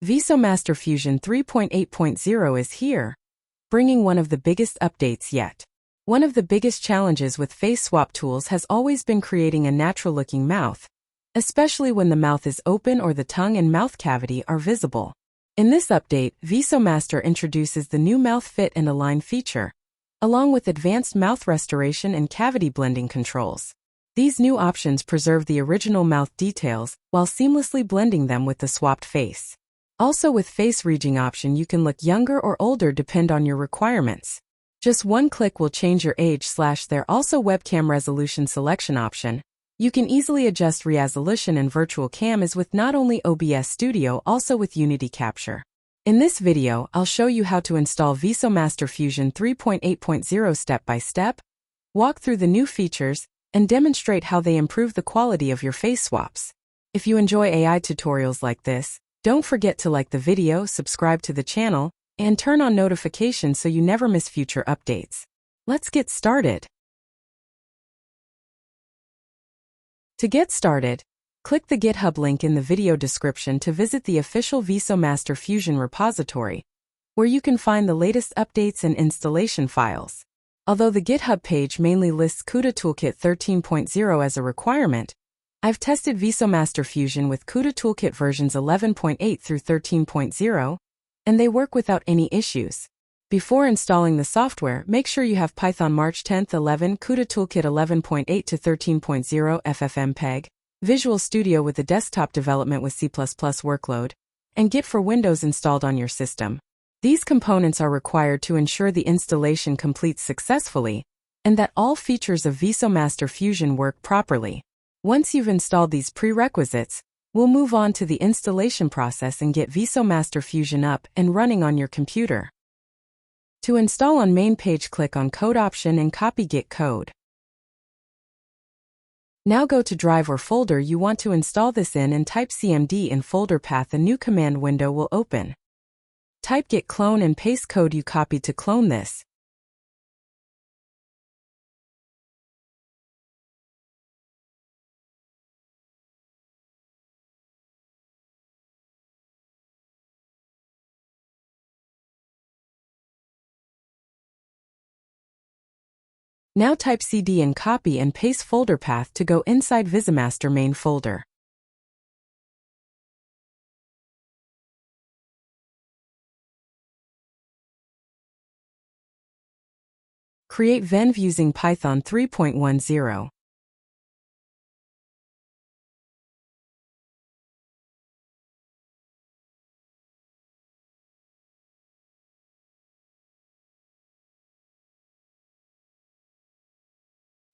VisoMaster Fusion 3.8.0 is here, bringing one of the biggest updates yet. One of the biggest challenges with face swap tools has always been creating a natural-looking mouth, especially when the mouth is open or the tongue and mouth cavity are visible. In this update, VisoMaster introduces the new mouth fit and align feature, along with advanced mouth restoration and cavity blending controls. These new options preserve the original mouth details while seamlessly blending them with the swapped face. Also, with face region option, you can look younger or older depend on your requirements. Just one click will change your age. There also webcam resolution selection option. You can easily adjust resolution and virtual cam as with not only OBS Studio, also with Unity Capture. In this video, I'll show you how to install VisoMaster Fusion 3.8.0 step by step, walk through the new features, and demonstrate how they improve the quality of your face swaps. If you enjoy AI tutorials like this, don't forget to like the video, subscribe to the channel, and turn on notifications so you never miss future updates. Let's get started. To get started, click the GitHub link in the video description to visit the official VisoMaster Fusion repository, where you can find the latest updates and installation files. Although the GitHub page mainly lists CUDA Toolkit 13.0 as a requirement, I've tested VisoMaster Fusion with CUDA Toolkit versions 11.8 through 13.0, and they work without any issues. Before installing the software, make sure you have Python March 10th 11, CUDA Toolkit 11.8 to 13.0 FFmpeg, Visual Studio with the desktop development with C++ workload, and Git for Windows installed on your system. These components are required to ensure the installation completes successfully, and that all features of VisoMaster Fusion work properly. Once you've installed these prerequisites, we'll move on to the installation process and get VisoMaster Fusion up and running on your computer. To install on main page, click on Code option and copy Git code. Now go to drive or folder you want to install this in and type cmd in folder path. A new command window will open. Type git clone and paste code you copied to clone this. Now type cd and copy and paste folder path to go inside VisoMaster main folder. Create venv using Python 3.10.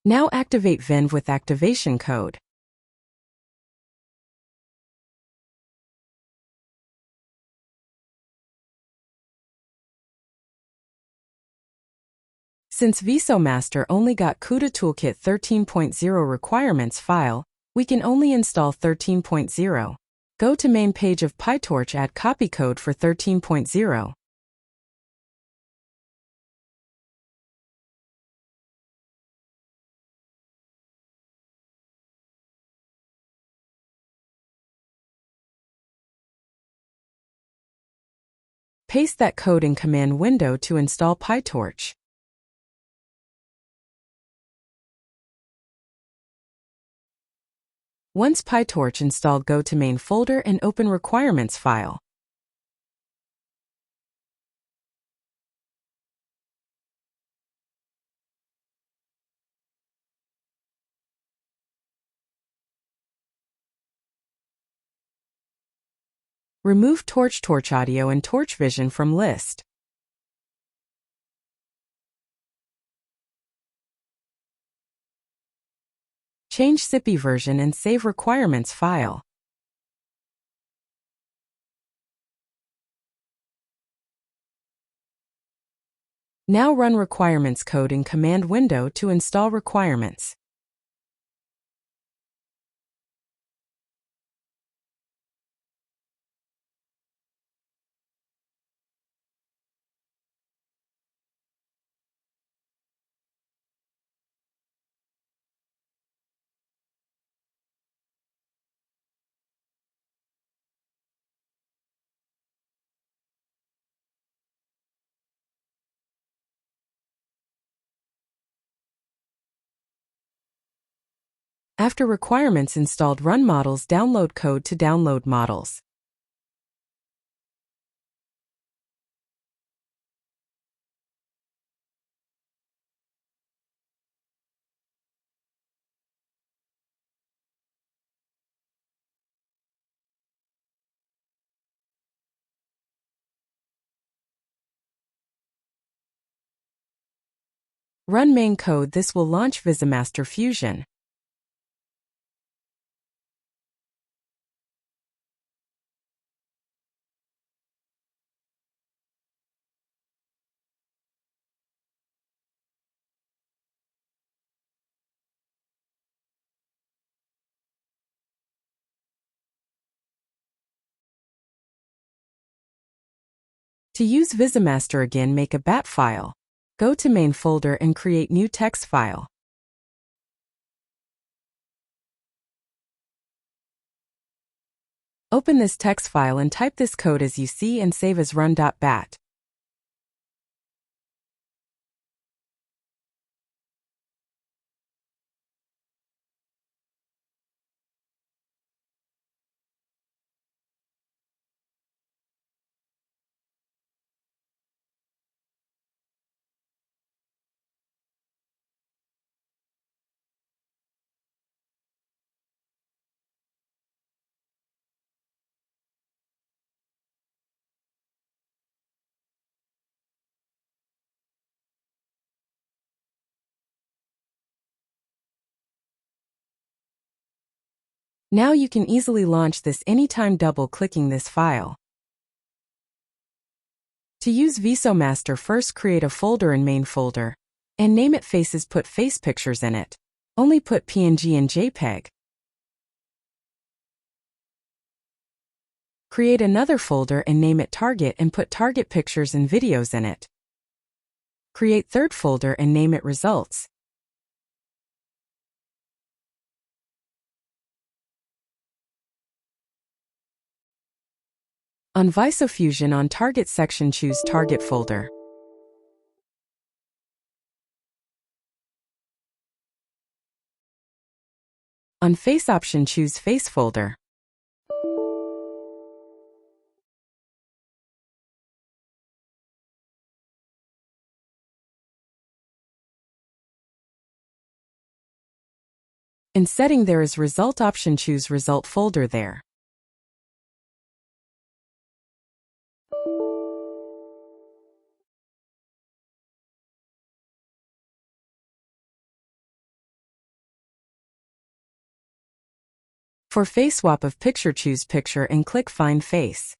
Now activate venv with activation code. Since VisoMaster only got CUDA Toolkit 13.0 requirements file, we can only install 13.0. Go to main page of PyTorch, add copy code for 13.0. Paste that code in command window to install PyTorch. Once PyTorch installed, go to main folder and open requirements file. Remove Torch Audio and Torch Vision from list. Change CPI version and save requirements file. Now run requirements code in command window to install requirements. After requirements installed, run models, download code to download models. Run main code. This will launch VisoMaster Fusion. To use VisoMaster again, make a bat file. Go to main folder and create new text file. Open this text file and type this code as you see and save as run.bat. Now you can easily launch this anytime double-clicking this file. To use VisoMaster, first create a folder in main folder and name it Faces. Put face pictures in it. Only put PNG and JPEG. Create another folder and name it Target and put target pictures and videos in it. Create third folder and name it Results. On VisoFusion, on Target section, choose Target folder. On Face option, choose Face folder. In Setting, there is Result option, choose Result folder there. For face swap of picture, choose Picture and click Find Face.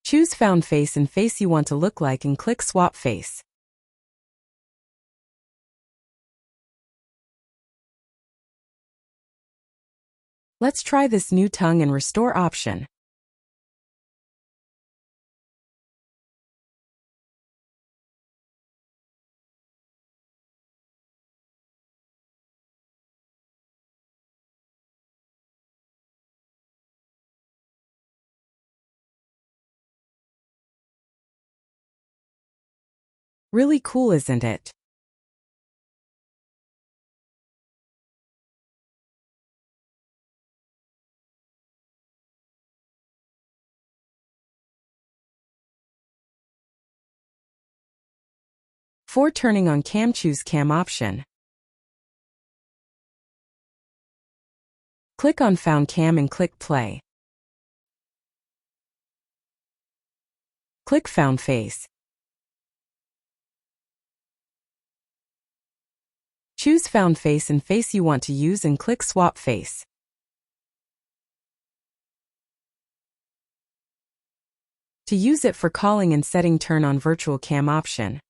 Choose Found Face and face you want to look like and click Swap Face. Let's try this new tongue and restore option. Really cool, isn't it? For turning on cam, choose Cam option. Click on Found Cam and click Play. Click Found Face. Choose Found Face and face you want to use and click Swap Face. To use it for calling and setting, turn on Virtual Cam option.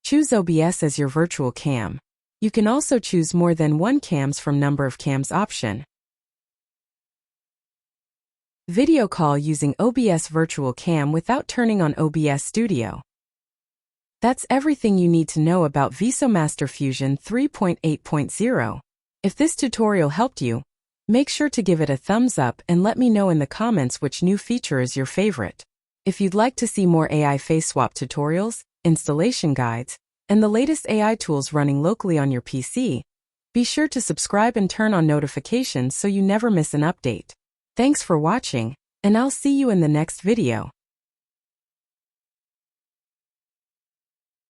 Choose OBS as your virtual cam. You can also choose more than one cams from number of cams option. Video call using OBS virtual cam without turning on OBS Studio. That's everything you need to know about VisoMaster Fusion 3.8.0. If this tutorial helped you, make sure to give it a thumbs up and let me know in the comments which new feature is your favorite. If you'd like to see more AI face swap tutorials, installation guides, and the latest AI tools running locally on your PC, be sure to subscribe and turn on notifications so you never miss an update. Thanks for watching, and I'll see you in the next video.